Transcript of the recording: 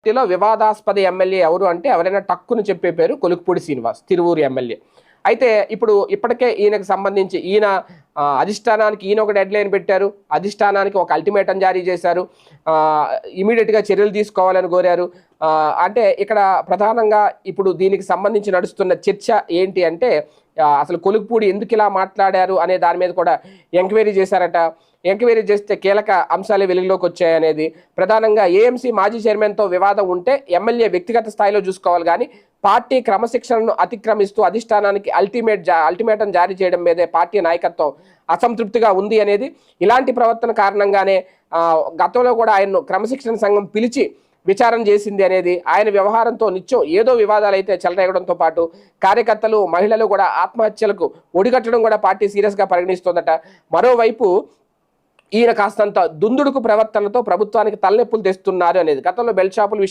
పార్టీలో వివాదాస్పద ఎమ్మెల్యే ఎవరు అంటే ఎవరైనా టక్కుని చెప్పే పేరు కొలుకుపూడి శ్రీనివాస్, తిరువూరు ఎమ్మెల్యే. అయితే ఇప్పటికే ఈయనకు సంబంధించి అధిష్టానానికి ఈయన ఒక డెడ్ లైన్ పెట్టారు. అధిష్టానానికి ఒక అల్టిమేటం జారీ చేశారు. ఇమీడియట్‌గా చర్యలు తీసుకోవాలని కోరారు. అంటే ఇక్కడ ప్రధానంగా ఇప్పుడు దీనికి సంబంధించి నడుస్తున్న చర్చ ఏంటి అంటే అసలు కొలుకుపూడి ఎందుకు ఇలా మాట్లాడారు అనే దాని మీద కూడా ఎంక్వైరీ చేశారట. ఎంక్వైరీ చేస్తే కీలక అంశాలే వెలుగులోకి వచ్చాయనేది. ప్రధానంగా ఏఎంసీ మాజీ చైర్మన్‌తో వివాదం ఉంటే ఎమ్మెల్యే వ్యక్తిగత స్థాయిలో చూసుకోవాలి గానీ పార్టీ క్రమశిక్షణను అతిక్రమిస్తూ అధిష్టానానికి అల్టిమేటం జారీ చేయడం మీదే పార్టీ నాయకత్వం అసంతృప్తిగా ఉంది అనేది. ఇలాంటి ప్రవర్తన కారణంగానే గతంలో కూడా ఆయన్ను క్రమశిక్షణ సంఘం పిలిచి విచారణ చేసింది అనేది. ఆయన వ్యవహారంతో నిత్యం ఏదో వివాదాలు అయితే చెలరేగడంతో పాటు కార్యకర్తలు, మహిళలు కూడా ఆత్మహత్యలకు ఒడిగట్టడం కూడా పార్టీ సీరియస్గా పరిగణిస్తోందట. మరోవైపు ఈయన కాస్తంత దుందుడుకు ప్రవర్తనతో ప్రభుత్వానికి తలనొప్పులు తెస్తున్నారు అనేది. గతంలో బెల్ట్ షాపుల విషయం